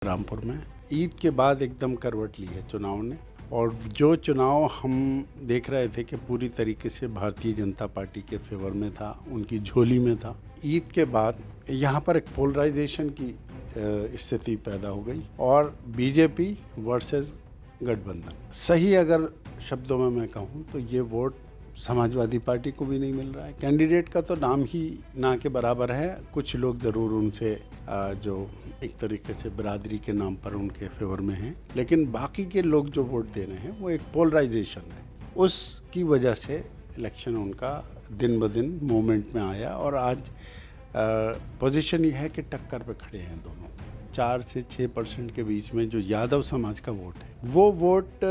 रामपुर में ईद के बाद एकदम करवट ली है चुनाव ने। और जो चुनाव हम देख रहे थे कि पूरी तरीके से भारतीय जनता पार्टी के फेवर में था, उनकी झोली में था, ईद के बाद यहाँ पर एक पोलराइजेशन की स्थिति पैदा हो गई और बीजेपी वर्सेस गठबंधन। सही अगर शब्दों में मैं कहूँ तो ये वोट समाजवादी पार्टी को भी नहीं मिल रहा है। कैंडिडेट का तो नाम ही ना के बराबर है। कुछ लोग ज़रूर उनसे जो एक तरीके से बिरादरी के नाम पर उनके फेवर में हैं, लेकिन बाकी के लोग जो वोट दे रहे हैं वो एक पोलराइजेशन है। उसकी वजह से इलेक्शन उनका दिन ब दिन मूवमेंट में आया और आज पोजीशन ये है कि टक्कर पे खड़े हैं दोनों। 4 से 6% के बीच में जो यादव समाज का वोट है, वो वोट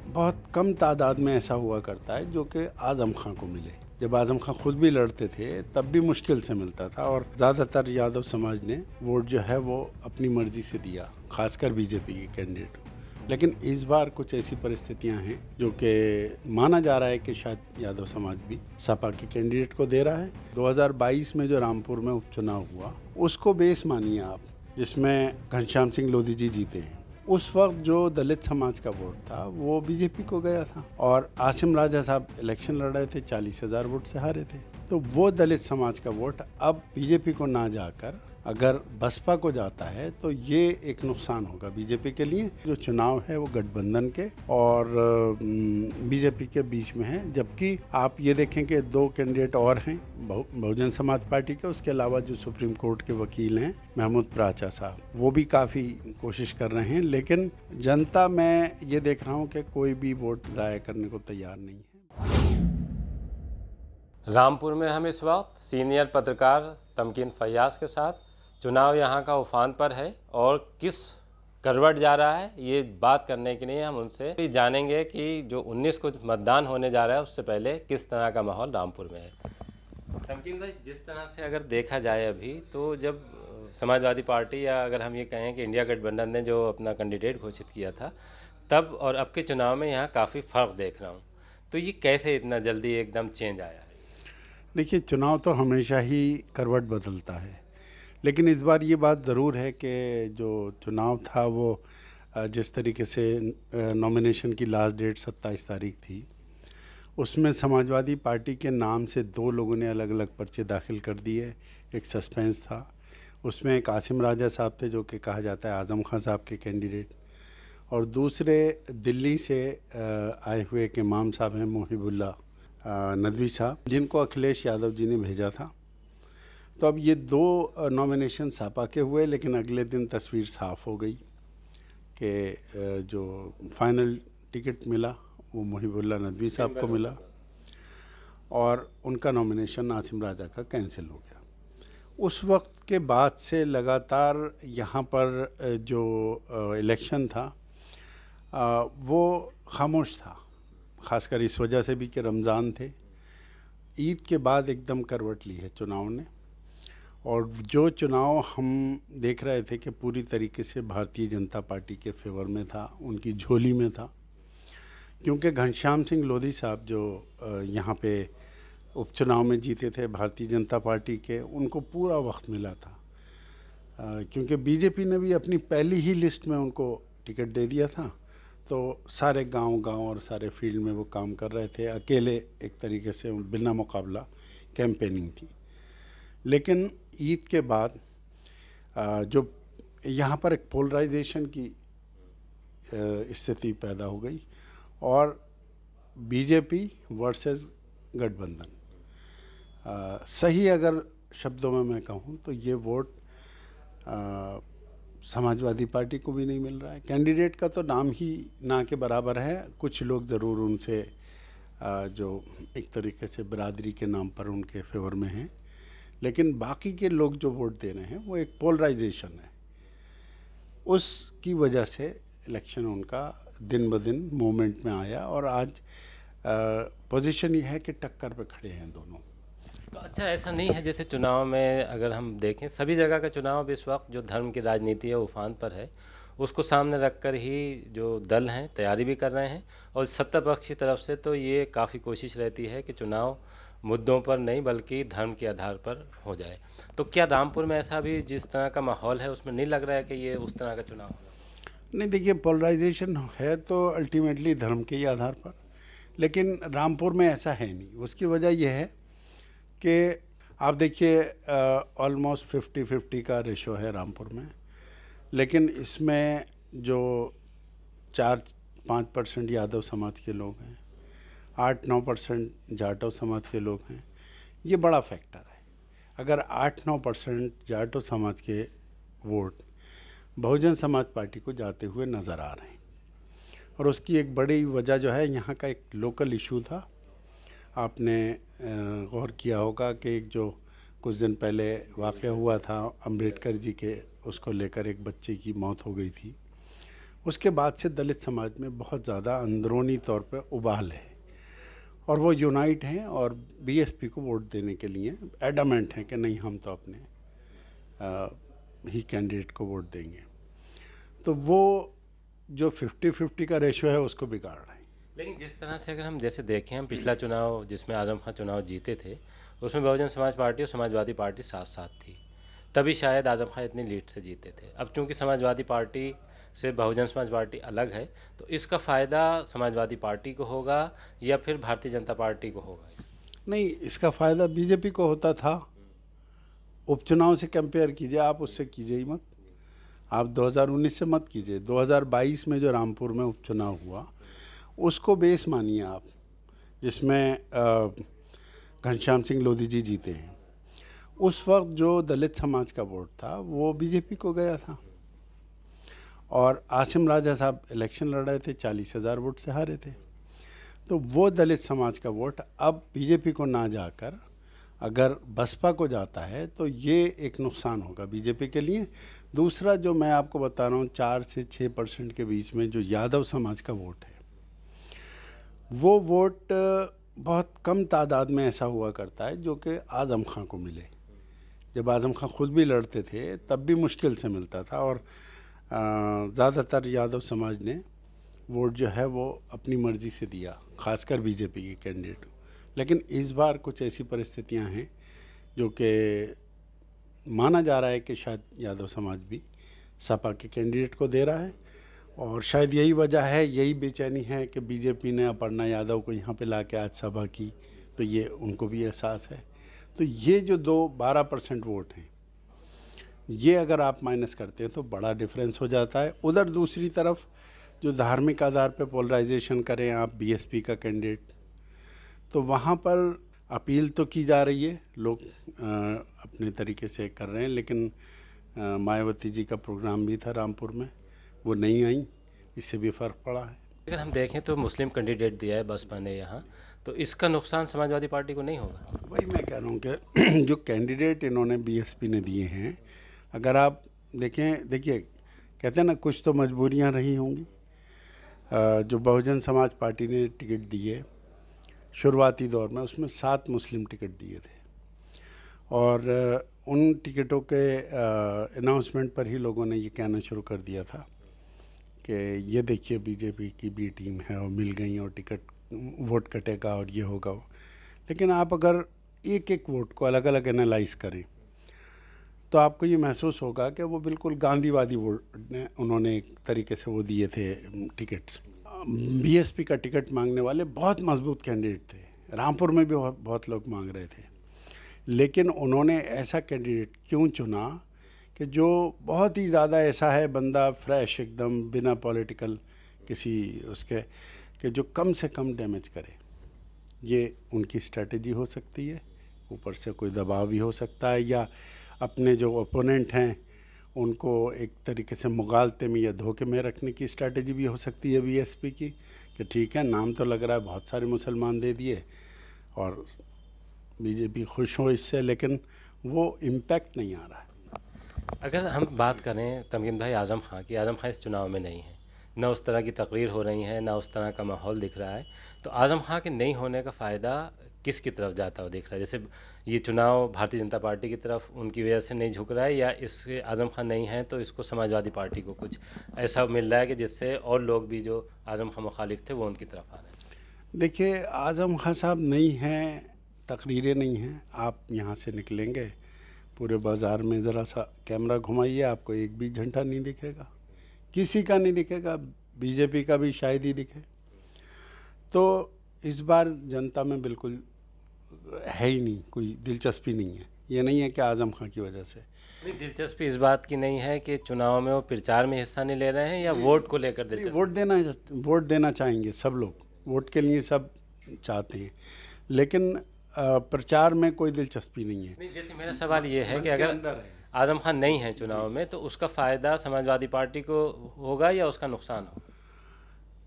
बहुत कम तादाद में ऐसा हुआ करता है जो कि आज़म खां को मिले। जब आज़म खां खुद भी लड़ते थे तब भी मुश्किल से मिलता था और ज़्यादातर यादव समाज ने वोट जो है वो अपनी मर्जी से दिया, खासकर बीजेपी के कैंडिडेट। लेकिन इस बार कुछ ऐसी परिस्थितियां हैं जो कि माना जा रहा है कि शायद यादव समाज भी सपा के कैंडिडेट को दे रहा है। 2022 में जो रामपुर में उपचुनाव हुआ उसको बेस मानिए आप, जिसमें घनश्याम सिंह लोधी जी जीते हैं। उस वक्त जो दलित समाज का वोट था वो बीजेपी को गया था और आसिम राजा साहब इलेक्शन लड़ रहे थे, 40,000 वोट से हारे थे। तो वो दलित समाज का वोट अब बीजेपी को ना जाकर अगर बसपा को जाता है तो ये एक नुकसान होगा बीजेपी के लिए। जो चुनाव है वो गठबंधन के और बीजेपी के बीच में है, जबकि आप ये देखें कि 2 कैंडिडेट और हैं बहुजन समाज पार्टी के। उसके अलावा जो सुप्रीम कोर्ट के वकील हैं महमूद प्राचा साहब, वो भी काफ़ी कोशिश कर रहे हैं, लेकिन जनता मैं ये देख रहा हूँ कि कोई भी वोट ज़ाया करने को तैयार नहीं है। रामपुर में हम इस वक्त सीनियर पत्रकार तमकीन फैयाज के साथ चुनाव यहाँ का उफान पर है और किस करवट जा रहा है ये बात करने के लिए हम उनसे भी जानेंगे कि जो 19 को मतदान होने जा रहा है उससे पहले किस तरह का माहौल रामपुर में है। तमकीन भाई, जिस तरह से अगर देखा जाए अभी तो जब समाजवादी पार्टी या अगर हम ये कहें कि इंडिया गठबंधन ने जो अपना कैंडिडेट घोषित किया था तब और अब के चुनाव में यहाँ काफ़ी फ़र्क देख रहा हूँ, तो ये कैसे इतना जल्दी एकदम चेंज आया है? देखिए, चुनाव तो हमेशा ही करवट बदलता है, लेकिन इस बार ये बात ज़रूर है कि जो चुनाव था वो जिस तरीके से नॉमिनेशन की लास्ट डेट 27 तारीख थी, उसमें समाजवादी पार्टी के नाम से 2 लोगों ने अलग अलग पर्चे दाखिल कर दिए। एक सस्पेंस था, उसमें एक आसिम राजा साहब थे जो कि कहा जाता है आज़म खां साहब के कैंडिडेट, और दूसरे दिल्ली से आए हुए एक इमाम साहब हैं मोहिबुल्ला नदवी साहब, जिनको अखिलेश यादव जी ने भेजा था। तो अब ये 2 नॉमिनेशन सपा के हुए, लेकिन अगले दिन तस्वीर साफ़ हो गई कि जो फाइनल टिकट मिला वो मोहिबुल्ला नदवी साहब को मिला और उनका नॉमिनेशन आसिम राजा का कैंसिल हो गया। उस वक्त के बाद से लगातार यहाँ पर जो इलेक्शन था वो खामोश था, ख़ासकर इस वजह से भी कि रमज़ान थे। ईद के बाद एकदम करवट ली है चुनाव ने और जो चुनाव हम देख रहे थे कि पूरी तरीके से भारतीय जनता पार्टी के फेवर में था, उनकी झोली में था, क्योंकि घनश्याम सिंह लोधी साहब जो यहाँ पे उपचुनाव में जीते थे भारतीय जनता पार्टी के, उनको पूरा वक्त मिला था, क्योंकि बीजेपी ने भी अपनी पहली ही लिस्ट में उनको टिकट दे दिया था। तो सारे गांव और सारे फील्ड में वो काम कर रहे थे, अकेले एक तरीके से बिना मुकाबला कैंपेनिंग थी। लेकिन ईद के बाद जो यहाँ पर एक पोलराइजेशन की स्थिति पैदा हो गई और बीजेपी वर्सेस गठबंधन। सही अगर शब्दों में मैं कहूँ तो ये वोट समाजवादी पार्टी को भी नहीं मिल रहा है। कैंडिडेट का तो नाम ही ना के बराबर है। कुछ लोग ज़रूर उनसे जो एक तरीके से बिरादरी के नाम पर उनके फेवर में हैं, लेकिन बाकी के लोग जो वोट दे रहे हैं वो एक पोलराइजेशन है। उसकी वजह से इलेक्शन उनका दिन ब दिन मूवमेंट में आया और आज पोजीशन ये है कि टक्कर पे खड़े हैं दोनों। तो अच्छा, ऐसा नहीं है जैसे चुनाव में अगर हम देखें सभी जगह का चुनाव इस वक्त जो धर्म की राजनीति है उफान पर है, उसको सामने रखकर ही जो दल हैं तैयारी भी कर रहे हैं और सत्ता पक्ष की तरफ से तो ये काफ़ी कोशिश रहती है कि चुनाव मुद्दों पर नहीं बल्कि धर्म के आधार पर हो जाए। तो क्या रामपुर में ऐसा भी जिस तरह का माहौल है उसमें नहीं लग रहा है कि ये उस तरह का चुनाव होगा? नहीं, देखिए, पोलराइजेशन है तो अल्टीमेटली धर्म के ही आधार पर, लेकिन रामपुर में ऐसा है नहीं। उसकी वजह यह है कि आप देखिए, ऑलमोस्ट 50-50 का रेशो है रामपुर में, लेकिन इसमें जो 4-5% यादव समाज के लोग हैं, 8-9% जाटव समाज के लोग हैं, ये बड़ा फैक्टर है। अगर 8-9% जाटव समाज के वोट बहुजन समाज पार्टी को जाते हुए नज़र आ रहे हैं, और उसकी एक बड़ी वजह जो है, यहाँ का एक लोकल इशू था। आपने गौर किया होगा कि एक जो कुछ दिन पहले वाक़या हुआ था अंबेडकर जी के, उसको लेकर एक बच्चे की मौत हो गई थी। उसके बाद से दलित समाज में बहुत ज़्यादा अंदरूनी तौर पर उबाल है, और वो यूनाइट हैं और बीएसपी को वोट देने के लिए एडमेंट हैं कि नहीं, हम तो अपने ही कैंडिडेट को वोट देंगे। तो वो जो 50-50 का रेशो है उसको बिगाड़ रहे हैं। लेकिन जिस तरह से अगर हम जैसे देखें, हम पिछला चुनाव जिसमें आजम खां चुनाव जीते थे उसमें बहुजन समाज पार्टी और समाजवादी पार्टी साथ साथ थी, तभी शायद आजम खां इतनी लीड से जीते थे। अब चूंकि समाजवादी पार्टी से बहुजन समाज पार्टी अलग है, तो इसका फ़ायदा समाजवादी पार्टी को होगा या फिर भारतीय जनता पार्टी को होगा? नहीं, इसका फ़ायदा बीजेपी को होता था। उपचुनाव से कंपेयर कीजिए, आप उससे कीजिए ही मत। आप 2019 से मत कीजिए। 2022 में जो रामपुर में उपचुनाव हुआ उसको बेस मानिए आप, जिसमें घनश्याम सिंह लोधी जी जीते हैं। उस वक्त जो दलित समाज का वोट था वो बीजेपी को गया था, और आसिम राजा साहब इलेक्शन लड़ रहे थे, 40,000 वोट से हारे थे। तो वो दलित समाज का वोट अब बीजेपी को ना जाकर अगर बसपा को जाता है तो ये एक नुकसान होगा बीजेपी के लिए। दूसरा, जो मैं आपको बता रहा हूँ, 4 से 6% के बीच में जो यादव समाज का वोट है, वो वोट बहुत कम तादाद में ऐसा हुआ करता है जो कि आज़म खां को मिले। जब आज़म खां खुद भी लड़ते थे तब भी मुश्किल से मिलता था, और ज़्यादातर यादव समाज ने वोट जो है वो अपनी मर्ज़ी से दिया, खासकर बीजेपी के कैंडिडेट। लेकिन इस बार कुछ ऐसी परिस्थितियां हैं जो कि माना जा रहा है कि शायद यादव समाज भी सपा के कैंडिडेट को दे रहा है, और शायद यही वजह है, यही बेचैनी है कि बीजेपी ने अपर्णा यादव को यहाँ पे लाके आज सभा की, तो ये उनको भी एहसास है। तो ये जो 12% वोट हैं, ये अगर आप माइनस करते हैं तो बड़ा डिफरेंस हो जाता है। उधर दूसरी तरफ जो धार्मिक आधार पे पोलराइजेशन करें आप बीएसपी का कैंडिडेट, तो वहाँ पर अपील तो की जा रही है, लोग अपने तरीके से कर रहे हैं, लेकिन मायावती जी का प्रोग्राम भी था रामपुर में, वो नहीं आई, इससे भी फ़र्क पड़ा है। अगर हम देखें तो मुस्लिम कैंडिडेट दिया है बसपा ने यहाँ, तो इसका नुकसान समाजवादी पार्टी को नहीं होगा? वही मैं कह रहा हूँ कि जो कैंडिडेट इन्होंने बीएसपी ने दिए हैं, अगर आप देखें, देखिए, कहते हैं ना, कुछ तो मजबूरियाँ रही होंगी। जो बहुजन समाज पार्टी ने टिकट दिए शुरुआती दौर में, उसमें 7 मुस्लिम टिकट दिए थे, और उन टिकटों के अनाउंसमेंट पर ही लोगों ने ये कहना शुरू कर दिया था कि ये देखिए बीजेपी की बी टीम है और मिल गई और टिकट, वोट कटेगा और ये होगा। लेकिन आप अगर एक एक वोट को अलग अलग एनालाइज करें तो आपको ये महसूस होगा कि वो बिल्कुल गांधीवादी वोट ने, उन्होंने एक तरीके से वो दिए थे टिकट्स। बीएसपी का टिकट मांगने वाले बहुत मजबूत कैंडिडेट थे, रामपुर में भी बहुत लोग मांग रहे थे, लेकिन उन्होंने ऐसा कैंडिडेट क्यों चुना कि जो बहुत ही ज़्यादा ऐसा है, बंदा फ्रेश एकदम, बिना पॉलिटिकल किसी उसके, कि जो कम से कम डैमेज करे। ये उनकी स्ट्रेटजी हो सकती है, ऊपर से कोई दबाव भी हो सकता है, या अपने जो ओपोनेंट हैं उनको एक तरीके से मुगालते में या धोखे में रखने की स्ट्रेटजी भी हो सकती है बीएसपी की, कि ठीक है, नाम तो लग रहा है, बहुत सारे मुसलमान दे दिए और बीजेपी खुश हो इससे, लेकिन वो इम्पैक्ट नहीं आ रहा है। अगर हम बात करें तमकीन भाई आज़म खां की, आज़म खां इस चुनाव में नहीं है, न उस तरह की तकरीर हो रही है, न उस तरह का माहौल दिख रहा है, तो आज़म खां के नहीं होने का फ़ायदा किसकी तरफ जाता हुआ दिख रहा है? जैसे ये चुनाव भारतीय जनता पार्टी की तरफ उनकी वजह से नहीं झुक रहा है, या इससे आज़म खां नहीं है तो इसको समाजवादी पार्टी को कुछ ऐसा मिल रहा है कि जिससे और लोग भी जो आज़म खां मुखालिफ थे वो उनकी तरफ आ रहे हैं? देखिए, आज़म खां साहब नहीं हैं तकरीरें नहीं हैं। आप यहाँ से निकलेंगे, पूरे बाज़ार में ज़रा सा कैमरा घुमाइए, आपको एक भी झंडा नहीं दिखेगा, किसी का नहीं दिखेगा, बीजेपी का भी शायद ही दिखे। तो इस बार जनता में बिल्कुल है ही नहीं, कोई दिलचस्पी नहीं है। ये नहीं है कि आज़म खां की वजह से। नहीं, दिलचस्पी इस बात की नहीं है कि चुनाव में वो प्रचार में हिस्सा नहीं ले रहे हैं, या वोट को लेकर दिलचस्पी? वोट देना चाहेंगे सब लोग, वोट के लिए सब चाहते हैं, लेकिन प्रचार में कोई दिलचस्पी नहीं है। नहीं, जैसे मेरा सवाल ये है कि अगर आज़म खान नहीं है चुनाव में, तो उसका फ़ायदा समाजवादी पार्टी को होगा या उसका नुकसान होगा?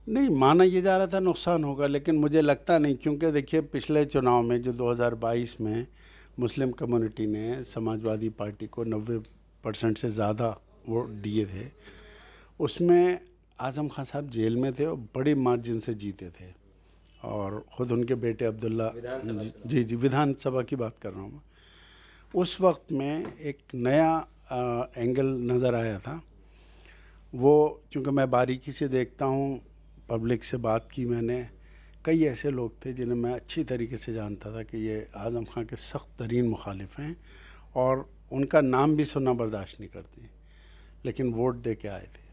नहीं, माना ये जा रहा था नुकसान होगा, लेकिन मुझे लगता नहीं, क्योंकि देखिए पिछले चुनाव में जो 2022 में मुस्लिम कम्युनिटी ने समाजवादी पार्टी को 90% से ज़्यादा वोट दिए थे, उसमें आज़म खान साहब जेल में थे और बड़ी मार्जिन से जीते थे। और ख़ुद उनके बेटे अब्दुल्ला, जी विधानसभा की बात कर रहा हूँ मैं, उस वक्त में एक नया एंगल नज़र आया था। वो चूँकि मैं बारीकी से देखता हूँ, पब्लिक से बात की मैंने, कई ऐसे लोग थे जिन्हें मैं अच्छी तरीके से जानता था कि ये आज़म खां के सख्त तरीन मुखालिफ हैं और उनका नाम भी सुनना बर्दाश्त नहीं करते, लेकिन वोट दे के आए थे।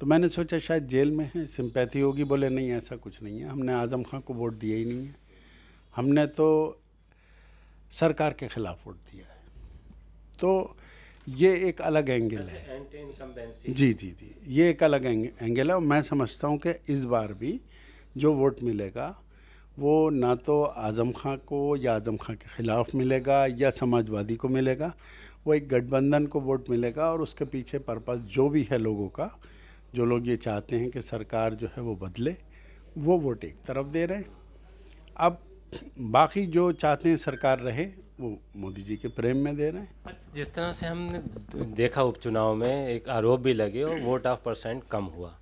तो मैंने सोचा शायद जेल में है, सिंपैथी होगी। बोले नहीं, ऐसा कुछ नहीं है, हमने आज़म खां को वोट दिया ही नहीं है, हमने तो सरकार के ख़िलाफ़ वोट दिया है। तो ये एक अलग एंगल है। जी, ये एक अलग एंगल है। और मैं समझता हूँ कि इस बार भी जो वोट मिलेगा वो ना तो आज़म खां को या आज़म खां के ख़िलाफ़ मिलेगा या समाजवादी को मिलेगा, वो एक गठबंधन को वोट मिलेगा। और उसके पीछे पर्पस जो भी है लोगों का, जो लोग ये चाहते हैं कि सरकार जो है वो बदले, वो वोट एक तरफ दे रहे हैं। अब बाकी जो चाहते हैं सरकार रहे, वो मोदी जी के प्रेम में दे रहे हैं। जिस तरह से हमने देखा उपचुनाव में एक आरोप भी लगे और वोट ऑफ % कम हुआ,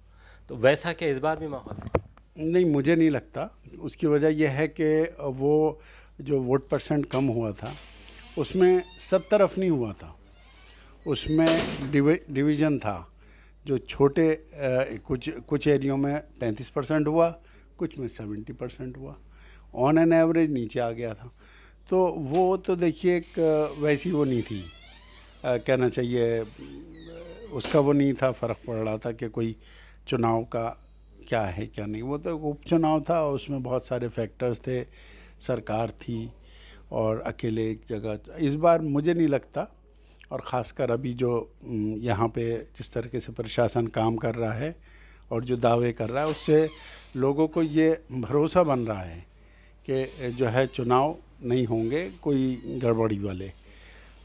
तो वैसा क्या इस बार भी माहौल है? नहीं, मुझे नहीं लगता। उसकी वजह यह है कि वो जो वोट % कम हुआ था उसमें सब तरफ नहीं हुआ था, उसमें डिवीज़न था। जो छोटे कुछ एरियो में 35% हुआ, कुछ में 70% हुआ, ऑन एन एवरेज नीचे आ गया था। तो वो तो देखिए एक वैसी वो नहीं थी, कहना चाहिए उसका वो नहीं था, फ़र्क पड़ रहा था कि कोई चुनाव का क्या है क्या नहीं। वो तो उपचुनाव था, उसमें बहुत सारे फैक्टर्स थे, सरकार थी और अकेले एक जगह। इस बार मुझे नहीं लगता, और ख़ासकर अभी जो यहाँ पे जिस तरीके से प्रशासन काम कर रहा है और जो दावे कर रहा है, उससे लोगों को ये भरोसा बन रहा है कि जो है चुनाव नहीं होंगे कोई गड़बड़ी वाले।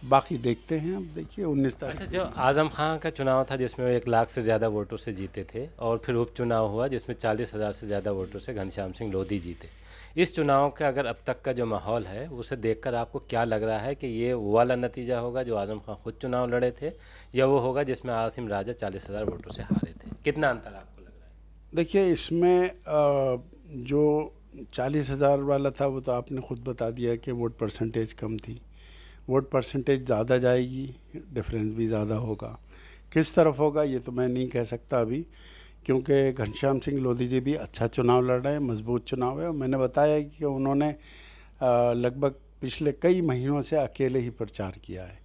बाकी देखते हैं, अब देखिए 19 तारीख। अच्छा, जो आज़म खां का चुनाव था जिसमें वो 1 लाख से ज़्यादा वोटों से जीते थे, और फिर उपचुनाव हुआ जिसमें 40,000 से ज़्यादा वोटों से घनश्याम सिंह लोधी जीते, इस चुनाव का अगर अब तक का जो माहौल है उसे देखकर आपको क्या लग रहा है कि ये वो वाला नतीजा होगा जो आज़म खां खुद चुनाव लड़े थे, या वो होगा जिसमें आसिम राजा 40,000 वोटों से हारे थे? कितना अंतर आपको लग रहा है? देखिए, इसमें जो 40,000 वाला था वो तो आपने ख़ुद बता दिया कि वोट % कम थी। वोट % ज़्यादा जाएगी, डिफरेंस भी ज़्यादा होगा। किस तरफ होगा ये तो मैं नहीं कह सकता अभी, क्योंकि घनश्याम सिंह लोधी जी भी अच्छा चुनाव लड़ रहे हैं, मजबूत चुनाव है। और मैंने बताया कि उन्होंने लगभग पिछले कई महीनों से अकेले ही प्रचार किया है,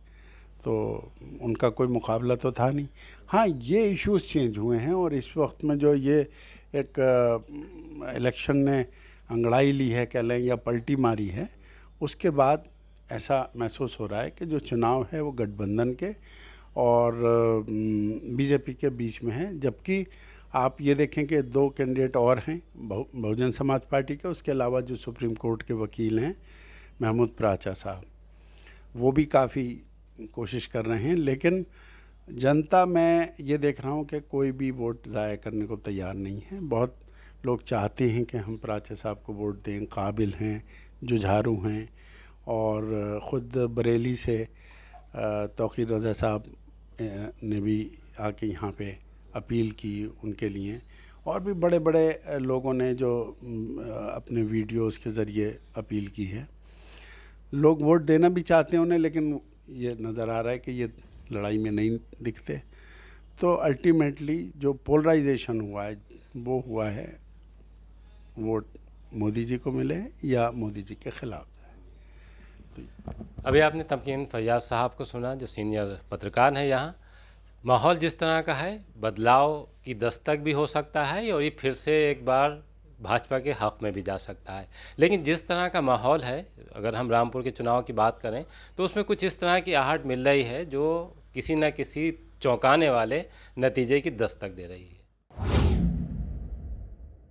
तो उनका कोई मुकाबला तो था नहीं। हाँ, ये इश्यूज़ चेंज हुए हैं, और इस वक्त में जो ये एक इलेक्शन ने अंगड़ाई ली है कह लें, या पलटी मारी है, उसके बाद ऐसा महसूस हो रहा है कि जो चुनाव है वो गठबंधन के और बीजेपी के बीच में है। जबकि आप ये देखें कि 2 कैंडिडेट और हैं बहुजन समाज पार्टी के, उसके अलावा जो सुप्रीम कोर्ट के वकील हैं महमूद प्राचा साहब, वो भी काफ़ी कोशिश कर रहे हैं। लेकिन जनता, मैं ये देख रहा हूँ कि कोई भी वोट ज़ाया करने को तैयार नहीं है। बहुत लोग चाहते हैं कि हम प्राचा साहब को वोट दें, काबिल हैं, जुझारू हैं। और ख़ुद बरेली से तौक़ीर रज़ा साहब ने भी आके यहाँ पे अपील की उनके लिए, और भी बड़े बड़े लोगों ने जो अपने वीडियोस के ज़रिए अपील की है। लोग वोट देना भी चाहते हैं उन्हें, लेकिन ये नज़र आ रहा है कि ये लड़ाई में नहीं दिखते। तो अल्टीमेटली जो पोलराइजेशन हुआ है वो हुआ है वोट मोदी जी को मिले या मोदी जी के ख़िलाफ़। हुई। अभी आपने तमकीन फैयाज साहब को सुना, जो सीनियर पत्रकार हैं यहाँ। माहौल जिस तरह का है, बदलाव की दस्तक भी हो सकता है और ये फिर से एक बार भाजपा के हक़ में भी जा सकता है। लेकिन जिस तरह का माहौल है, अगर हम रामपुर के चुनाव की बात करें तो उसमें कुछ इस तरह की आहट मिल रही है जो किसी न किसी चौंकाने वाले नतीजे की दस्तक दे रही है।